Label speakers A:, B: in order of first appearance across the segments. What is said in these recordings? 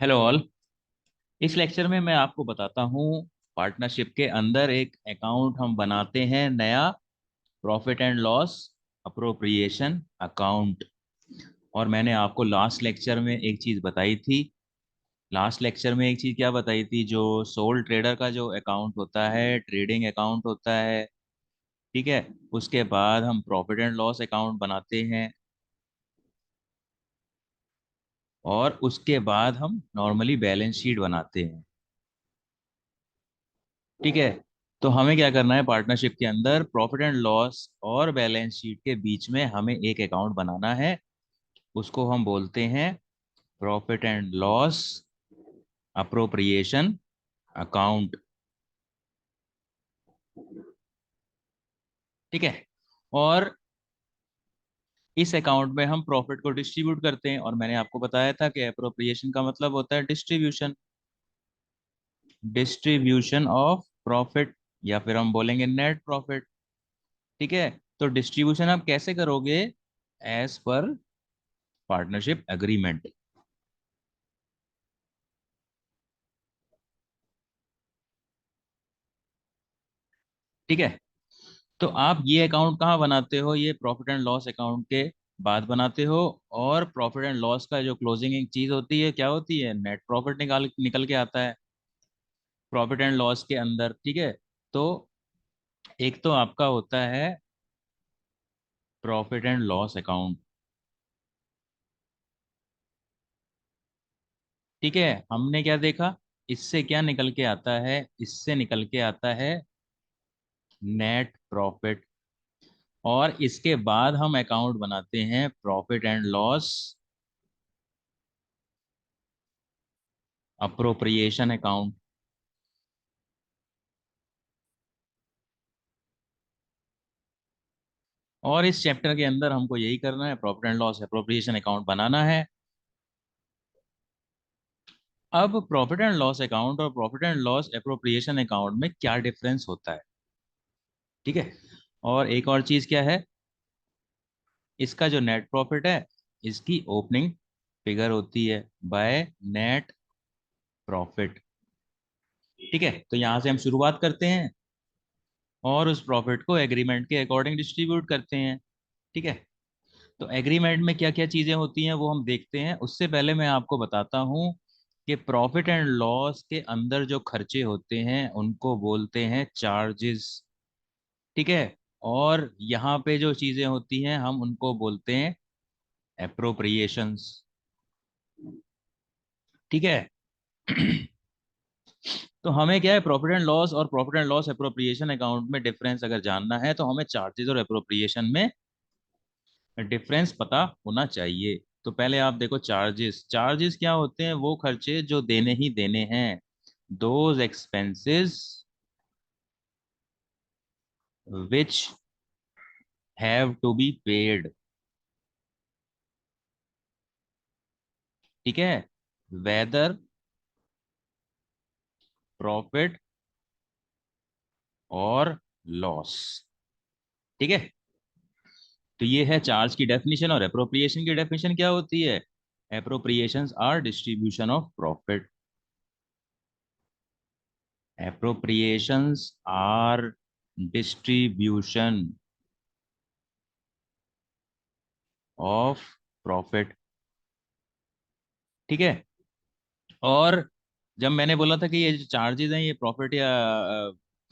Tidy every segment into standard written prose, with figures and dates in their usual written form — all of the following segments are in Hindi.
A: Hello all. इस लेक्चर में मैं आपको बताता हूँ पार्टनरशिप के अंदर एक अकाउंट हम बनाते हैं नया, profit and loss appropriation account. और मैंने आपको लास्ट लेक्चर में एक चीज़ बताई थी। लास्ट लेक्चर में एक चीज़ क्या बताई थी? जो सोल ट्रेडर का जो अकाउंट होता है, ट्रेडिंग अकाउंट होता है, ठीक है। उसके बाद हम प्रॉफिट एंड लॉस अकाउंट बनाते हैं और उसके बाद हम नॉर्मली बैलेंस शीट बनाते हैं, ठीक है। तो हमें क्या करना है, पार्टनरशिप के अंदर प्रॉफिट एंड लॉस और बैलेंस शीट के बीच में हमें एक अकाउंट बनाना है। उसको हम बोलते हैं profit and loss appropriation account, ठीक है। और इस अकाउंट में हम प्रॉफिट को डिस्ट्रीब्यूट करते हैं, और मैंने आपको बताया था कि अप्रोप्रिएशन का मतलब होता है डिस्ट्रीब्यूशन, डिस्ट्रीब्यूशन ऑफ प्रॉफिट, या फिर हम बोलेंगे नेट प्रॉफिट, ठीक है। तो डिस्ट्रीब्यूशन आप कैसे करोगे? एज पर पार्टनरशिप एग्रीमेंट, ठीक है। तो आप ये अकाउंट कहाँ बनाते हो? ये प्रॉफिट एंड लॉस अकाउंट के बाद बनाते हो। और प्रॉफिट एंड लॉस का जो क्लोजिंग एक चीज होती है, क्या होती है? नेट प्रॉफिट निकाल निकल के आता है प्रॉफिट एंड लॉस के अंदर, ठीक है। तो एक तो आपका होता है प्रॉफिट एंड लॉस अकाउंट, ठीक है। हमने क्या देखा? इससे क्या निकल के आता है? इससे निकल के आता है नेट प्रॉफिट। और इसके बाद हम अकाउंट बनाते हैं profit and loss appropriation account. और इस चैप्टर के अंदर हमको यही करना है, profit and loss appropriation account बनाना है। अब प्रॉफिट एंड लॉस अकाउंट और profit and loss appropriation account में क्या डिफरेंस होता है, ठीक है। और एक और चीज क्या है, इसका जो नेट प्रॉफिट है, इसकी ओपनिंग फिगर होती है बाय नेट प्रॉफिट, ठीक है। तो यहां से हम शुरुआत करते हैं और उस प्रॉफिट को एग्रीमेंट के अकॉर्डिंग डिस्ट्रीब्यूट करते हैं, ठीक है। तो एग्रीमेंट में क्या क्या चीजें होती हैं वो हम देखते हैं। उससे पहले मैं आपको बताता हूं कि प्रॉफिट एंड लॉस के अंदर जो खर्चे होते हैं उनको बोलते हैं चार्जेस, ठीक है। और यहाँ पे जो चीजें होती हैं हम उनको बोलते हैं एप्रोप्रिएशंस, ठीक है। तो हमें क्या है, प्रॉफिट एंड लॉस और profit and loss appropriation account में डिफरेंस अगर जानना है तो हमें चार्जेस और एप्रोप्रिएशन में डिफरेंस पता होना चाहिए। तो पहले आप देखो, चार्जेस, चार्जेस क्या होते हैं? वो खर्चे जो देने ही देने हैं, those expenses which have to be paid, ठीक है, वेदर प्रॉफिट और लॉस, ठीक है। तो ये है चार्ज की डेफिनेशन। और एप्रोप्रिएशन की डेफिनेशन क्या होती है? Appropriations are distribution of profit, appropriations are distribution of profit, ठीक है। और जब मैंने बोला था कि ये जो चार्जेस हैं ये प्रॉफिट या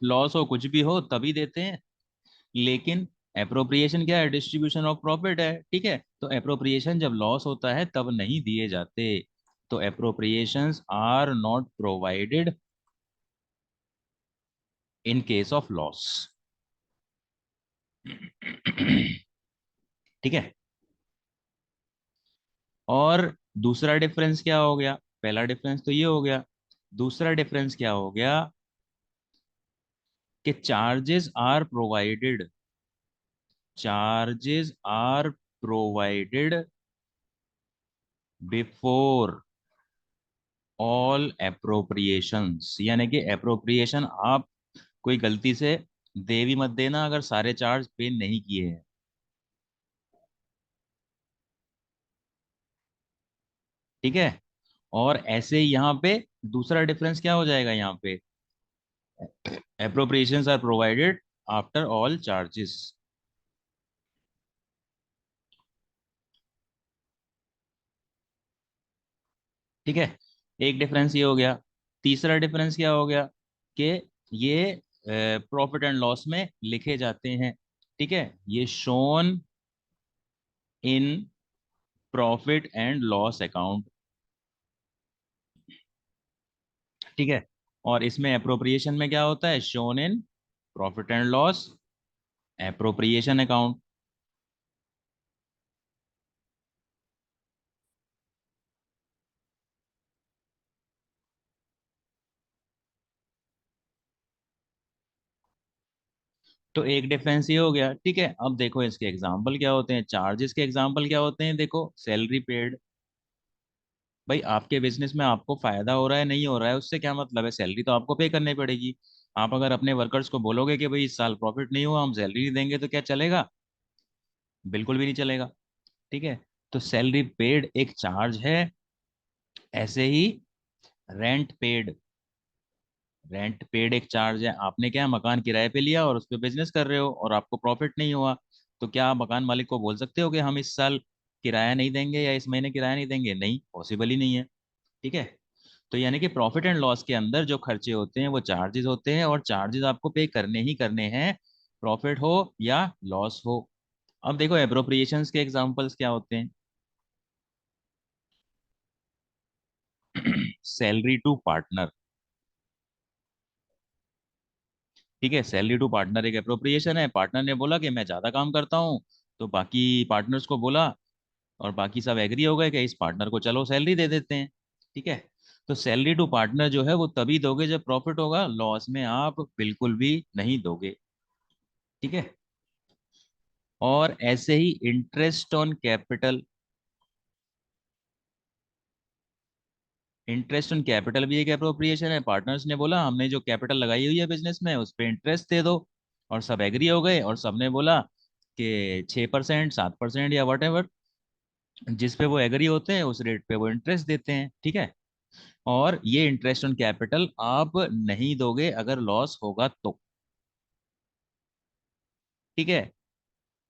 A: लॉस हो, कुछ भी हो तभी देते हैं, लेकिन एप्रोप्रिएशन क्या है? डिस्ट्रीब्यूशन ऑफ प्रॉफिट है, ठीक है। तो एप्रोप्रिएशन जब लॉस होता है तब नहीं दिए जाते। तो appropriations are not provided in case of loss, ठीक है। और दूसरा डिफरेंस क्या हो गया? पहला डिफरेंस तो ये हो गया। दूसरा डिफरेंस क्या हो गया? कि charges are provided, charges are provided before all appropriations. यानी कि एप्रोप्रिएशन आप कोई गलती से दे भी मत देना अगर सारे चार्ज पे नहीं किए हैं, ठीक है। और ऐसे ही यहाँ पे दूसरा डिफरेंस क्या हो जाएगा, यहाँ पे appropriations are provided after all charges. ठीक है, एक डिफरेंस ये हो गया। तीसरा डिफरेंस क्या हो गया कि ये प्रॉफिट एंड लॉस में लिखे जाते हैं। ठीक है, ये shown in profit and loss account. ठीक है, और इसमें अप्रोप्रिएशन में क्या होता है, shown in profit and loss appropriation account. तो एक डिफरेंस ये हो गया। ठीक है, अब देखो इसके एग्जाम्पल क्या होते हैं, चार्जेस के एग्जाम्पल क्या होते हैं। देखो सैलरी पेड, भाई आपके बिजनेस में आपको फायदा हो रहा है नहीं हो रहा है उससे क्या मतलब है, सैलरी तो आपको पे करनी पड़ेगी। आप अगर अपने वर्कर्स को बोलोगे कि भाई इस साल प्रॉफिट नहीं हुआ, हम सैलरी नहीं देंगे, तो क्या चलेगा? बिल्कुल भी नहीं चलेगा। ठीक है, तो सैलरी पेड एक चार्ज है। ऐसे ही रेंट पेड, रेंट पेड एक चार्ज है। आपने क्या मकान किराए पे लिया और उस पर बिजनेस कर रहे हो और आपको प्रॉफिट नहीं हुआ, तो क्या आप मकान मालिक को बोल सकते हो कि हम इस साल किराया नहीं देंगे या इस महीने किराया नहीं देंगे? नहीं, पॉसिबल ही नहीं है। ठीक है, तो यानी कि प्रॉफिट एंड लॉस के अंदर जो खर्चे होते हैं वो चार्जेस होते हैं, और चार्जेस आपको पे करने ही करने हैं, प्रॉफिट हो या लॉस हो। अब देखो एप्रोप्रिएशंस के एग्जांपल्स क्या होते हैं। Salary to partner. ठीक है, सैलरी टू पार्टनर एक एप्रोप्रिएशन है। पार्टनर ने बोला कि मैं ज्यादा काम करता हूँ, तो बाकी पार्टनर्स को बोला, और बाकी सब एग्री हो गए कि इस पार्टनर को चलो सैलरी दे देते हैं। ठीक है, तो सैलरी टू पार्टनर जो है वो तभी दोगे जब प्रॉफिट होगा, लॉस में आप बिल्कुल भी नहीं दोगे। ठीक है, और ऐसे ही interest on capital, interest on capital भी एक अप्रोप्रिएशन है। पार्टनर्स ने बोला हमने जो कैपिटल लगाई हुई है बिजनेस में उस पे इंटरेस्ट दे दो, और सब एग्री हो गए, और सबने बोला कि 6%, 7% या वट एवर, जिस पे वो एग्री होते हैं उस रेट पे वो इंटरेस्ट देते हैं। ठीक है, और ये इंटरेस्ट ऑन कैपिटल आप नहीं दोगे अगर लॉस होगा तो। ठीक है,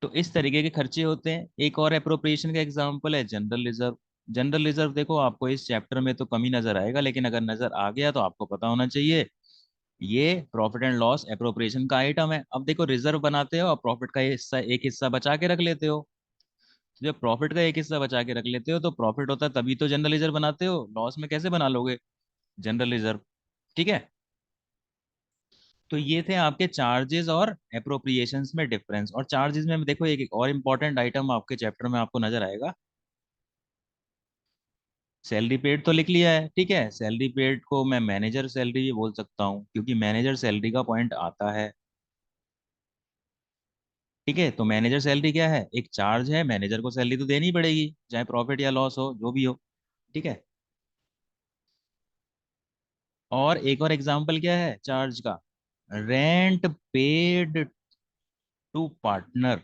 A: तो इस तरीके के खर्चे होते हैं। एक और अप्रोप्रिएशन का एग्जांपल है जनरल रिजर्व। जनरल रिजर्व देखो आपको इस चैप्टर में तो कम ही नजर आएगा, लेकिन अगर नजर आ गया तो आपको पता होना चाहिए, ये प्रॉफिट एंड लॉस अप्रोप्रिएशन का आइटम है। अब देखो रिजर्व बनाते हो और प्रॉफिट का हिस्सा, एक हिस्सा बचा के रख लेते हो। तो जब प्रॉफिट का एक हिस्सा बचा के रख लेते हो तो प्रॉफिट होता है तभी तो जनरल रिजर्व बनाते हो, लॉस में कैसे बना लोगे जनरल रिजर्व? ठीक है, तो ये थे आपके चार्जेस और अप्रोप्रिएशंस में डिफरेंस। और चार्जेस में देखो एक और इम्पॉर्टेंट आइटम आपके चैप्टर में आपको नजर आएगा, सैलरी पेड तो लिख लिया है। ठीक है, सैलरी पेड को मैं मैनेजर सैलरी भी बोल सकता हूँ, क्योंकि मैनेजर सैलरी का पॉइंट आता है। ठीक है, तो मैनेजर सैलरी क्या है, एक चार्ज है, मैनेजर को सैलरी तो देनी पड़ेगी चाहे प्रॉफिट या लॉस हो जो भी हो। ठीक है, और एक और एग्जांपल क्या है चार्ज का, रेंट पेड टू पार्टनर।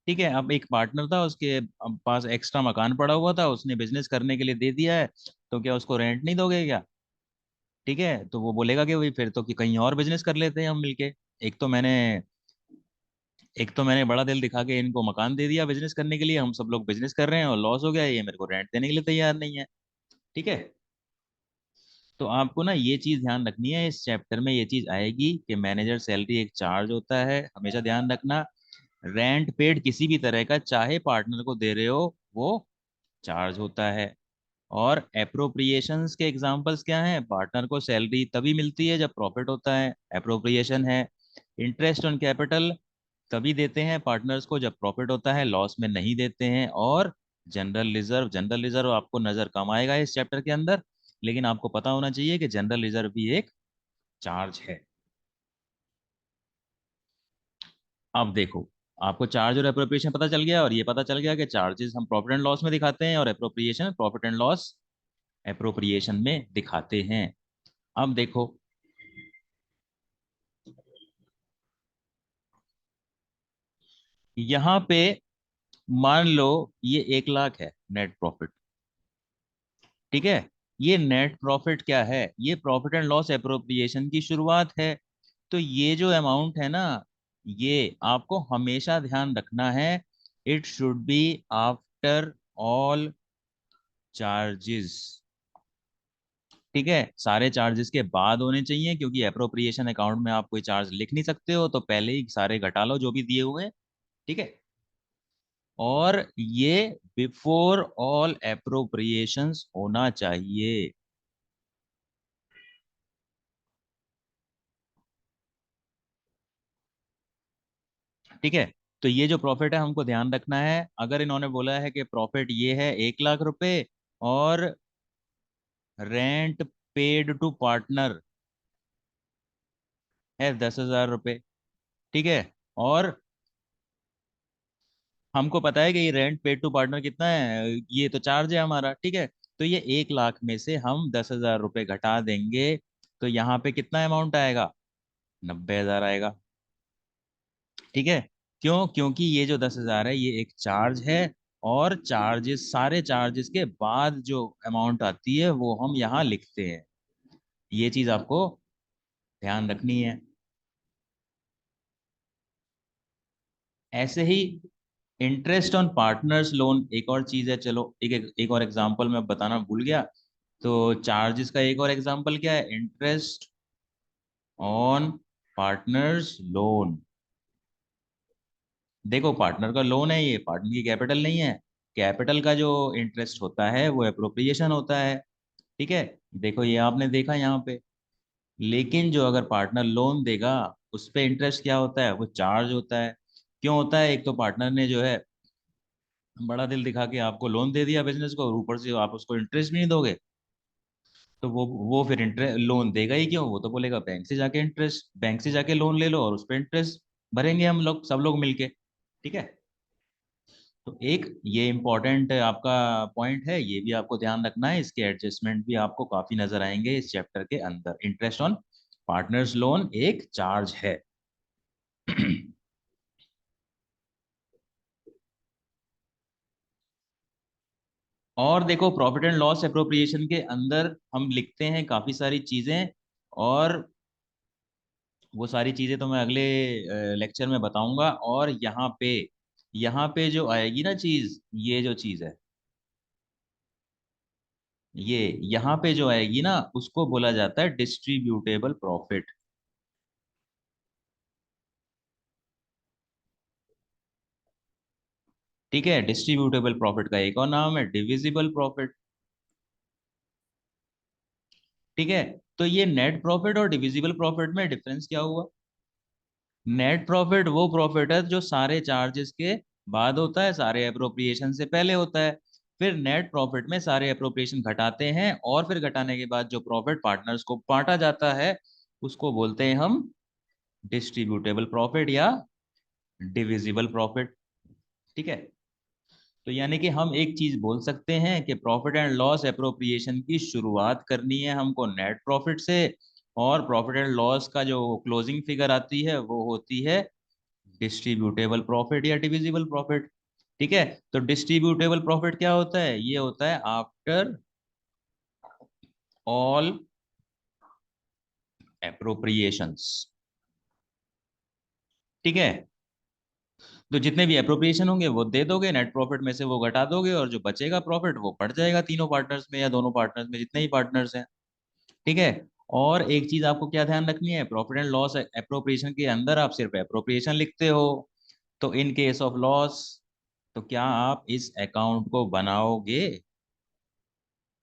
A: ठीक है, अब एक पार्टनर था, उसके अब पास एक्स्ट्रा मकान पड़ा हुआ था, उसने बिजनेस करने के लिए दे दिया है, तो क्या उसको रेंट नहीं दोगे क्या? ठीक है, तो वो बोलेगा कि भाई फिर तो कि कहीं और बिजनेस कर लेते हैं हम मिलके। एक तो मैंने एक तो मैंने बड़ा दिल दिखा के इनको मकान दे दिया बिजनेस करने के लिए, हम सब लोग बिजनेस कर रहे हैं और लॉस हो गया, ये मेरे को रेंट देने के लिए तैयार नहीं है। ठीक है, तो आपको ना ये चीज ध्यान रखनी है, इस चैप्टर में ये चीज आएगी कि मैनेजर सैलरी एक चार्ज होता है, हमेशा ध्यान रखना। रेंट पेड किसी भी तरह का चाहे पार्टनर को दे रहे हो वो चार्ज होता है। और एप्रोप्रिएशंस के एग्जांपल्स क्या हैं, पार्टनर को सैलरी तभी मिलती है जब प्रॉफिट होता है, एप्रोप्रिएशन है। इंटरेस्ट ऑन कैपिटल तभी देते हैं पार्टनर्स को जब प्रॉफिट होता है, लॉस में नहीं देते हैं। और जनरल रिजर्व, जनरल रिजर्व आपको नजर कम आएगा इस चैप्टर के अंदर, लेकिन आपको पता होना चाहिए कि जनरल रिजर्व भी एक चार्ज है। अब देखो, आपको चार्ज और अप्रोप्रिएशन पता चल गया, और ये पता चल गया कि चार्जेस हम प्रॉफिट एंड लॉस में दिखाते हैं और appropriation profit and loss appropriation में दिखाते हैं। अब देखो, यहाँ पे मान लो ये 1 लाख है नेट प्रॉफिट। ठीक है। ये नेट प्रॉफिट क्या है? ये प्रॉफिट एंड लॉस एप्रोप्रिएशन की शुरुआत है। तो ये जो अमाउंट है ना, ये आपको हमेशा ध्यान रखना है, it should be after all charges. ठीक है, सारे चार्जेस के बाद होने चाहिए, क्योंकि अप्रोप्रिएशन अकाउंट में आप कोई चार्ज लिख नहीं सकते हो, तो पहले ही सारे घटा लो जो भी दिए हुए हैं। ठीक है। और ये बिफोर ऑल अप्रोप्रिएशंस होना चाहिए। ठीक है। तो ये जो प्रॉफिट है हमको ध्यान रखना है, अगर इन्होंने बोला है कि प्रॉफिट ये है 1 लाख रुपए, और रेंट पेड टू पार्टनर है 10,000 रुपये। ठीक है। और हमको पता है कि ये रेंट पेड टू पार्टनर कितना है, ये तो चार्ज है हमारा। ठीक है। तो ये 1 लाख में से हम 10,000 रुपये घटा देंगे, तो यहाँ पे कितना अमाउंट आएगा? 90,000 आएगा। ठीक है। क्यों? क्योंकि ये जो 10,000 है ये एक चार्ज है, और चार्जेस, सारे चार्जेस के बाद जो अमाउंट आती है वो हम यहाँ लिखते हैं। ये चीज आपको ध्यान रखनी है। ऐसे ही इंटरेस्ट ऑन पार्टनर्स लोन एक और चीज है। चलो एक और एग्जांपल मैं बताना भूल गया। तो चार्जेस का एक और एग्जांपल क्या है? Interest on partners loan. देखो, पार्टनर का लोन है, ये पार्टनर की कैपिटल नहीं है। कैपिटल का जो इंटरेस्ट होता है वो एप्रोप्रिएशन होता है। ठीक है। देखो, ये आपने देखा यहाँ पे। लेकिन जो अगर पार्टनर लोन देगा, उस पे इंटरेस्ट क्या होता है? वो चार्ज होता है। क्यों होता है? एक तो पार्टनर ने जो है बड़ा दिल दिखा के आपको लोन दे दिया बिजनेस को, और ऊपर से आप उसको इंटरेस्ट भी नहीं दोगे, तो वो फिर इंटरेस्ट लोन देगा ही क्यों? वो तो बोलेगा बैंक से जाके इंटरेस्ट, बैंक से जाके लोन ले लो और उस पर इंटरेस्ट भरेंगे हम लोग, सब लोग मिलके। ठीक है। तो एक ये इम्पोर्टेंट आपका पॉइंट है, ये भी आपको ध्यान रखना है। इसके एडजस्टमेंट भी आपको काफी नजर आएंगे इस चैप्टर के अंदर। इंटरेस्ट ऑन पार्टनर्स लोन एक चार्ज है। और देखो, प्रॉफिट एंड लॉस एप्रोप्रिएशन के अंदर हम लिखते हैं काफी सारी चीजें, और वो सारी चीजें तो मैं अगले लेक्चर में बताऊंगा। और यहाँ पे जो आएगी ना चीज, ये जो चीज है, ये यहाँ पे जो आएगी ना, उसको बोला जाता है डिस्ट्रीब्यूटेबल प्रॉफिट। ठीक है। डिस्ट्रीब्यूटेबल प्रॉफिट का एक और नाम है डिविजिबल प्रॉफिट। ठीक है। तो ये नेट प्रॉफिट और डिविजिबल प्रॉफिट में डिफरेंस क्या हुआ? नेट प्रॉफिट वो प्रॉफिट है जो सारे चार्जेस के बाद होता है, सारे अप्रोप्रिएशन से पहले होता है। फिर नेट प्रॉफिट में सारे अप्रोप्रिएशन घटाते हैं, और फिर घटाने के बाद जो प्रॉफिट पार्टनर्स को बांटा जाता है, उसको बोलते हैं हम डिस्ट्रीब्यूटेबल प्रॉफिट या डिविजिबल प्रॉफिट। ठीक है। तो यानी कि हम एक चीज बोल सकते हैं कि प्रॉफिट एंड लॉस एप्रोप्रिएशन की शुरुआत करनी है हमको नेट प्रॉफिट से, और प्रॉफिट एंड लॉस का जो क्लोजिंग फिगर आती है वो होती है डिस्ट्रीब्यूटेबल प्रॉफिट या डिविजिबल प्रॉफिट। ठीक है। तो डिस्ट्रीब्यूटेबल प्रॉफिट क्या होता है? ये होता है आफ्टर ऑल एप्रोप्रिएशंस। ठीक है। तो जितने भी एप्रोप्रिएशन होंगे वो दे दोगे, नेट प्रॉफिट में से वो घटा दोगे, और जो बचेगा प्रॉफिट वो बढ़ जाएगा तीनों पार्टनर्स में या दोनों पार्टनर्स में, जितने ही पार्टनर्स हैं। ठीक है। और एक चीज आपको क्या ध्यान रखनी है, प्रॉफिट एंड लॉस एप्रोप्रिएशन के अंदर आप सिर्फ एप्रोप्रिएशन लिखते हो। तो इन केस ऑफ लॉस, तो क्या आप इस अकाउंट को बनाओगे?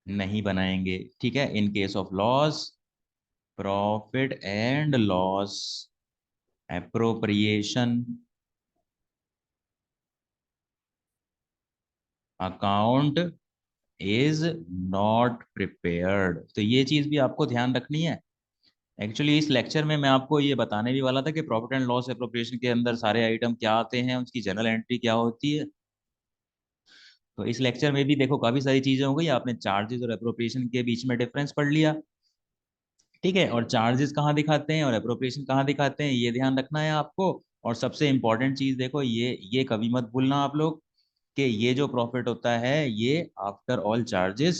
A: नहीं बनाएंगे। ठीक है। इन case of loss, profit and loss appropriation account is not prepared. तो ये चीज भी आपको ध्यान रखनी है। एक्चुअली इस लेक्चर में मैं आपको ये बताने भी वाला था कि प्रॉफिट एंड लॉस एप्रोप्रिएशन के अंदर सारे आइटम क्या आते हैं, उसकी जनरल एंट्री क्या होती है। तो इस लेक्चर में भी देखो काफी सारी चीजें हो गई, आपने चार्जेस और एप्रोप्रिएशन के बीच में डिफरेंस पढ़ लिया। ठीक है। और चार्जेस कहाँ दिखाते हैं और एप्रोप्रिएशन कहाँ दिखाते हैं, ये ध्यान रखना है आपको। और सबसे इंपॉर्टेंट चीज देखो, ये कभी मत भूलना आप लोग, कि ये जो प्रॉफिट होता है ये आफ्टर ऑल चार्जेस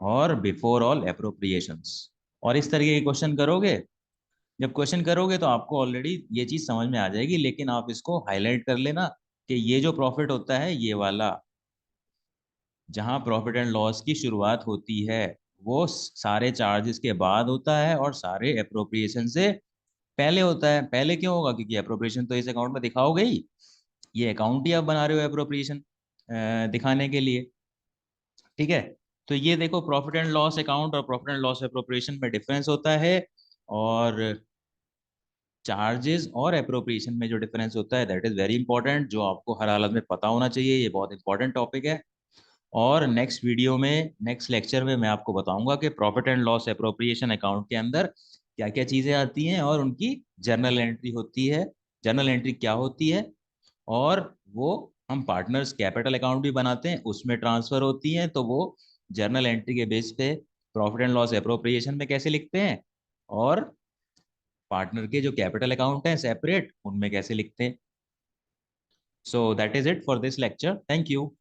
A: और बिफोर ऑल एप्रोप्रिएशंस। और इस तरीके के क्वेश्चन करोगे, जब क्वेश्चन करोगे तो आपको ऑलरेडी ये चीज समझ में आ जाएगी, लेकिन आप इसको हाईलाइट कर लेना कि ये जो प्रॉफिट होता है ये वाला, जहां प्रॉफिट एंड लॉस की शुरुआत होती है वो सारे चार्जेस के बाद होता है और सारे अप्रोप्रिएशन से पहले होता है। पहले क्यों होगा? क्योंकि अप्रोप्रिएशन तो इस अकाउंट में दिखाओगे ही, ये अकाउंट ही आप बना रहे हो अप्रोप्रिएशन दिखाने के लिए। ठीक है, तो ये देखो प्रॉफिट एंड लॉस अकाउंट और प्रॉफिट एंड लॉस अप्रोप्रिएशन में डिफरेंस होता है, और चार्जेस और अप्रोप्रिएशन में जो डिफरेंस होता है दैट इज वेरी इंपॉर्टेंट, जो आपको हर हालत में पता होना चाहिए। ये बहुत इंपॉर्टेंट टॉपिक है। और नेक्स्ट वीडियो में, नेक्स्ट लेक्चर में मैं आपको बताऊंगा कि profit and loss appropriation account के अंदर क्या क्या चीजें आती हैं और उनकी जर्नल एंट्री होती है, जर्नल एंट्री क्या होती है, और वो हम पार्टनर्स कैपिटल अकाउंट भी बनाते हैं उसमें ट्रांसफर होती हैं, तो वो जर्नल एंट्री के बेस पे प्रॉफिट एंड लॉस अप्रोप्रिएशन में कैसे लिखते हैं, और पार्टनर के जो कैपिटल अकाउंट है सेपरेट उनमें कैसे लिखते हैं। So that is it for this lecture, thank you.